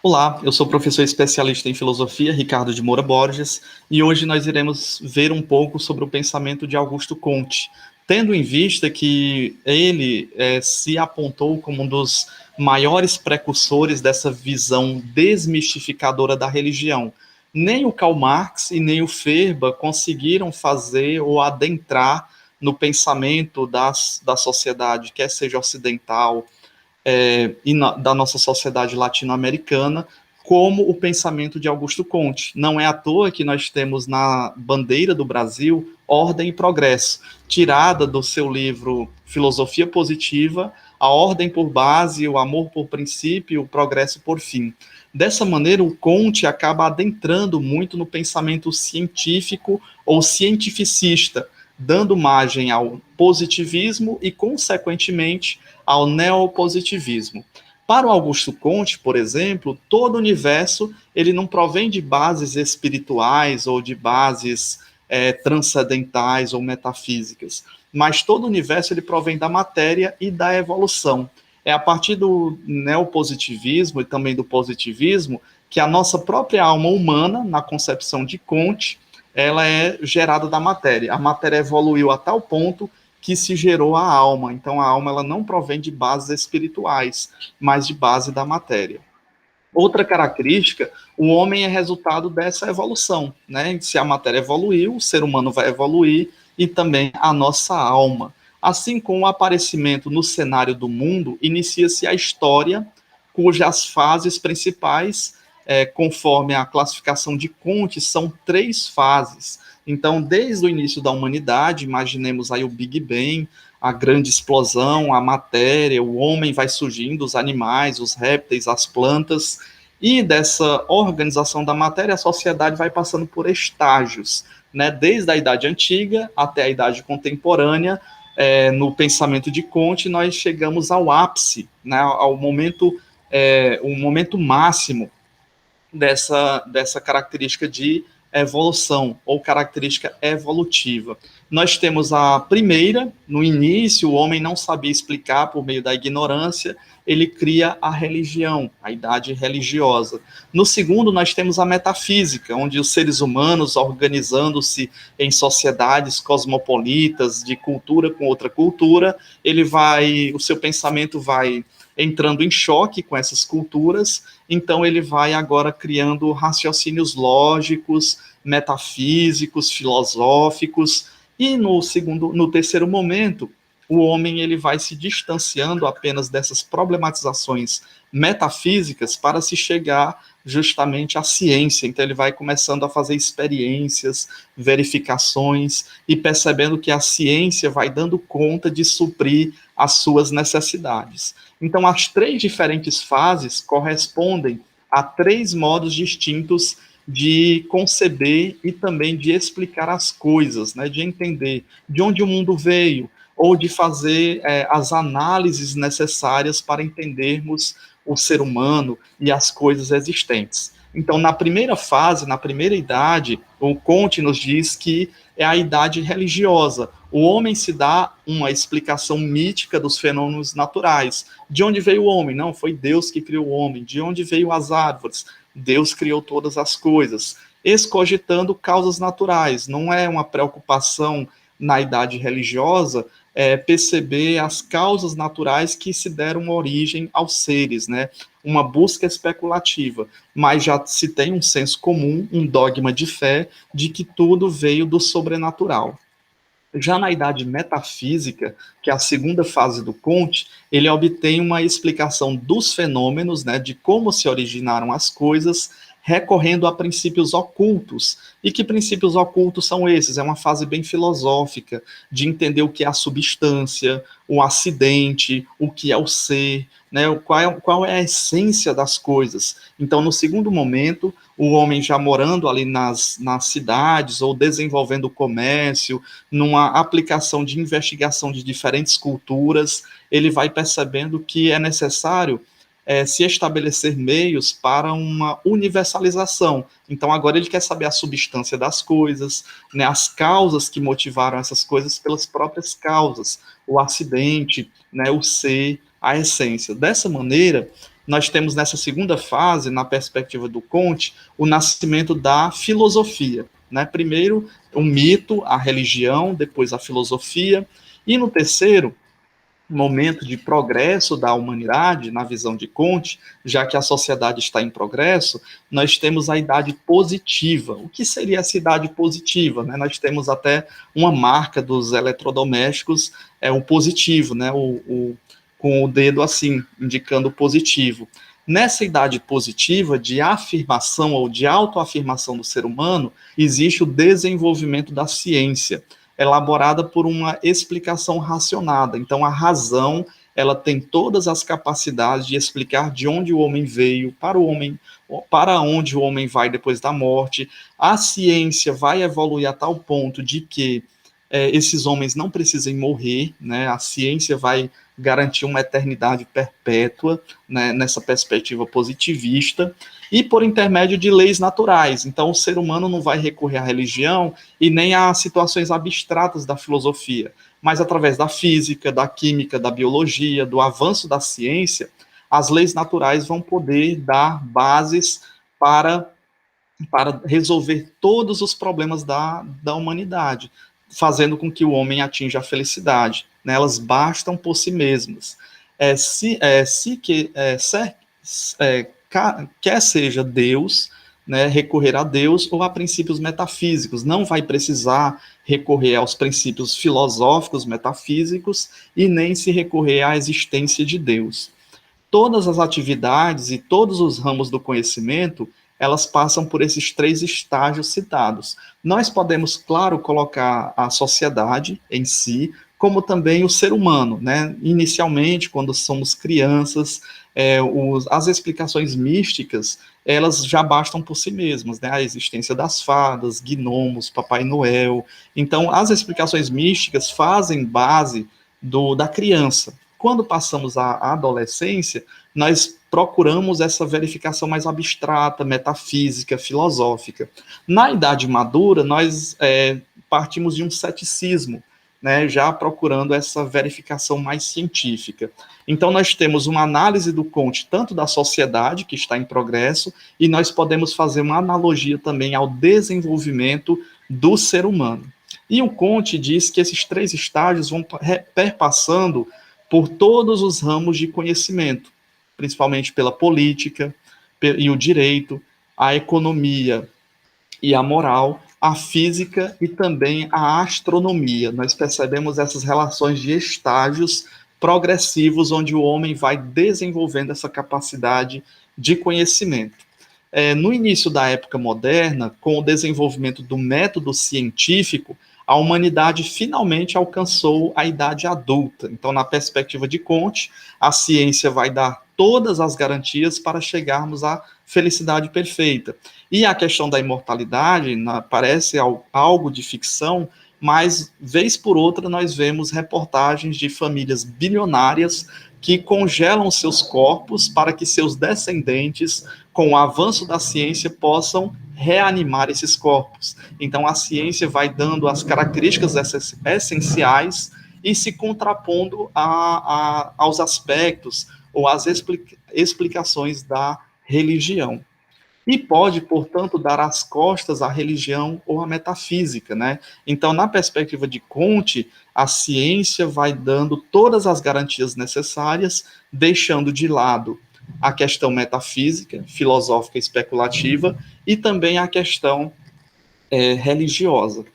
Olá, eu sou professor especialista em filosofia, Ricardo de Moura Borges, e hoje nós iremos ver um pouco sobre o pensamento de Augusto Comte, tendo em vista que ele se apontou como um dos maiores precursores dessa visão desmistificadora da religião. Nem o Karl Marx e nem o Feuerbach conseguiram fazer ou adentrar no pensamento da sociedade, quer seja ocidental, da nossa sociedade latino-americana, como o pensamento de Augusto Comte. Não é à toa que nós temos na bandeira do Brasil Ordem e Progresso, tirada do seu livro Filosofia Positiva, a ordem por base, o amor por princípio, o progresso por fim. Dessa maneira, o Comte acaba adentrando muito no pensamento científico ou cientificista, dando margem ao positivismo e, consequentemente, ao neopositivismo. Para o Augusto Comte, por exemplo, todo o universo ele não provém de bases espirituais ou de bases transcendentais ou metafísicas, mas todo o universo ele provém da matéria e da evolução. É a partir do neopositivismo e também do positivismo que a nossa própria alma humana, na concepção de Comte, ela é gerada da matéria. A matéria evoluiu a tal ponto que se gerou a alma. Então, a alma ela não provém de bases espirituais, mas de base da matéria. Outra característica, o homem é resultado dessa evolução, né? Se a matéria evoluiu, o ser humano vai evoluir e também a nossa alma. Assim, com o aparecimento no cenário do mundo, inicia-se a história, cujas fases principais, conforme a classificação de Comte, são 3 fases. Então, desde o início da humanidade, imaginemos aí o Big Bang, a grande explosão, a matéria, o homem vai surgindo, os animais, os répteis, as plantas, e dessa organização da matéria, a sociedade vai passando por estágios, né? Desde a Idade Antiga até a Idade Contemporânea, no pensamento de Comte, nós chegamos ao ápice, né? Ao momento, o momento máximo dessa característica de evolução ou característica evolutiva. Nós temos a primeira, no início, o homem não sabia explicar por meio da ignorância, ele cria a religião, a idade religiosa. No segundo, nós temos a metafísica, onde os seres humanos, organizando-se em sociedades cosmopolitas, de cultura com outra cultura, o seu pensamento vai entrando em choque com essas culturas, então ele vai agora criando raciocínios lógicos, metafísicos, filosóficos, e no terceiro momento, o homem ele vai se distanciando apenas dessas problematizações metafísicas para se chegar justamente à ciência. Então ele vai começando a fazer experiências, verificações e percebendo que a ciência vai dando conta de suprir as suas necessidades. Então as 3 diferentes fases correspondem a 3 modos distintos de conceber e também de explicar as coisas, né, de entender de onde o mundo veio, ou de fazer as análises necessárias para entendermos o ser humano e as coisas existentes. Então, na primeira fase, na primeira idade, o Comte nos diz que é a idade religiosa. O homem se dá uma explicação mítica dos fenômenos naturais. De onde veio o homem? Não, foi Deus que criou o homem. De onde veio as árvores? Deus criou todas as coisas. Escogitando causas naturais. Não é uma preocupação na idade religiosa perceber as causas naturais que se deram origem aos seres, né? Uma busca especulativa, mas já se tem um senso comum, um dogma de fé de que tudo veio do sobrenatural. Já na idade metafísica, que é a segunda fase do Comte, ele obtém uma explicação dos fenômenos, né, de como se originaram as coisas, recorrendo a princípios ocultos. E que princípios ocultos são esses? É uma fase bem filosófica, de entender o que é a substância, o acidente, o que é o ser, né, qual é a essência das coisas. Então, no segundo momento, o homem já morando ali nas cidades ou desenvolvendo o comércio, numa aplicação de investigação de diferentes culturas, ele vai percebendo que é necessário se estabelecer meios para uma universalização. Então, agora ele quer saber a substância das coisas, né, as causas que motivaram essas coisas pelas próprias causas, o acidente, né, o ser, a essência. Dessa maneira, nós temos nessa segunda fase, na perspectiva do Comte, o nascimento da filosofia, né? Primeiro o mito, a religião, depois a filosofia, e no terceiro momento de progresso da humanidade, na visão de Comte, já que a sociedade está em progresso, nós temos a idade positiva. O que seria essa idade positiva? Né? Nós temos até uma marca dos eletrodomésticos, o positivo, né? Com o dedo assim, indicando o positivo. Nessa idade positiva de afirmação ou de autoafirmação do ser humano, existe o desenvolvimento da ciência, elaborada por uma explicação racionada. Então, a razão, ela tem todas as capacidades de explicar de onde o homem veio, para onde o homem vai depois da morte. A ciência vai evoluir a tal ponto de que esses homens não precisem morrer, né? A ciência vai garantir uma eternidade perpétua, né, nessa perspectiva positivista, e por intermédio de leis naturais. Então, o ser humano não vai recorrer à religião e nem a situações abstratas da filosofia, mas através da física, da química, da biologia, do avanço da ciência, as leis naturais vão poder dar bases para resolver todos os problemas da humanidade, fazendo com que o homem atinja a felicidade. Né? Elas bastam por si mesmas. Quer seja Deus, né, recorrer a Deus ou a princípios metafísicos, não vai precisar recorrer aos princípios filosóficos metafísicos e nem se recorrer à existência de Deus. Todas as atividades e todos os ramos do conhecimento, elas passam por esses três estágios citados. Nós podemos, claro, colocar a sociedade em si, como também o ser humano, né? Inicialmente, quando somos crianças, as explicações místicas, elas já bastam por si mesmas, né? A existência das fadas, gnomos, Papai Noel. Então, as explicações místicas fazem base da criança. Quando passamos à adolescência, nós procuramos essa verificação mais abstrata, metafísica, filosófica. Na idade madura, nós partimos de um ceticismo, né, já procurando essa verificação mais científica. Então, nós temos uma análise do Comte, tanto da sociedade, que está em progresso, e nós podemos fazer uma analogia também ao desenvolvimento do ser humano. E o Comte diz que esses três estágios vão perpassando por todos os ramos de conhecimento, principalmente pela política e o direito, a economia e a moral, a física e também a astronomia. Nós percebemos essas relações de estágios progressivos, onde o homem vai desenvolvendo essa capacidade de conhecimento. No início da época moderna, com o desenvolvimento do método científico, a humanidade finalmente alcançou a idade adulta. Então, na perspectiva de Comte, a ciência vai dar todas as garantias para chegarmos à felicidade perfeita. E a questão da imortalidade parece algo de ficção, mas, vez por outra, nós vemos reportagens de famílias bilionárias que congelam seus corpos para que seus descendentes, com o avanço da ciência, possam reanimar esses corpos. Então, a ciência vai dando as características essenciais e se contrapondo aos aspectos ou às explicações da religião. E pode, portanto, dar as costas à religião ou à metafísica, né? Então, na perspectiva de Comte, a ciência vai dando todas as garantias necessárias, deixando de lado a questão metafísica, filosófica e especulativa, e também a questão religiosa.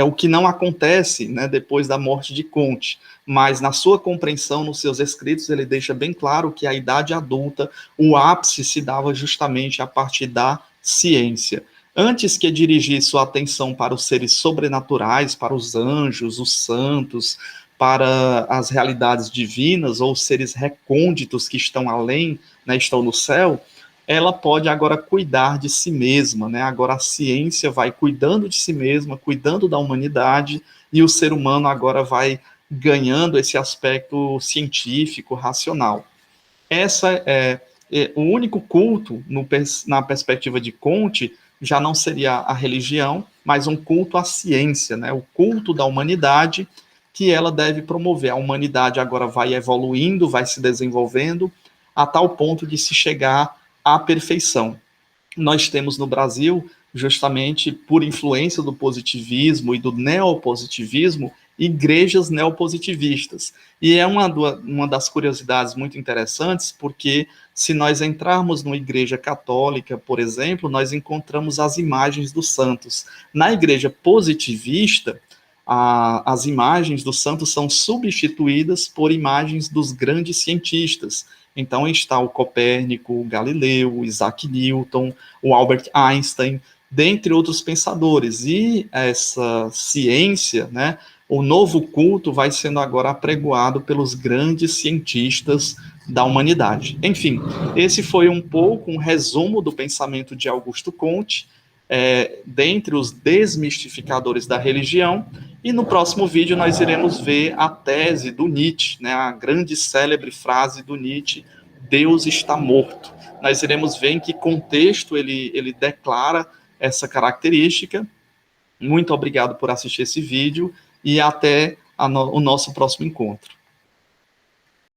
O que não acontece, né, depois da morte de Comte, mas na sua compreensão, nos seus escritos, ele deixa bem claro que a idade adulta, o ápice se dava justamente a partir da ciência. Antes que dirigir sua atenção para os seres sobrenaturais, para os anjos, os santos, para as realidades divinas ou seres recônditos que estão além, né, estão no céu, ela pode agora cuidar de si mesma, né? Agora a ciência vai cuidando de si mesma, cuidando da humanidade, e o ser humano agora vai ganhando esse aspecto científico, racional. Essa o único culto, na perspectiva de Comte, já não seria a religião, mas um culto à ciência, né? O culto da humanidade que ela deve promover. A humanidade agora vai evoluindo, vai se desenvolvendo, a tal ponto de se chegar à perfeição. Nós temos no Brasil, justamente por influência do positivismo e do neopositivismo, igrejas neopositivistas. E é uma das curiosidades muito interessantes, porque se nós entrarmos numa igreja católica, por exemplo, nós encontramos as imagens dos santos. Na igreja positivista, as imagens dos santos são substituídas por imagens dos grandes cientistas. Então está o Copérnico, o Galileu, o Isaac Newton, o Albert Einstein, dentre outros pensadores. E essa ciência, né, o novo culto vai sendo agora apregoado pelos grandes cientistas da humanidade. Enfim, esse foi um pouco um resumo do pensamento de Augusto Comte, dentre os desmistificadores da religião. E no próximo vídeo nós iremos ver a tese do Nietzsche, né, a grande célebre frase do Nietzsche: Deus está morto. Nós iremos ver em que contexto ele declara essa característica. Muito obrigado por assistir esse vídeo e até o nosso próximo encontro.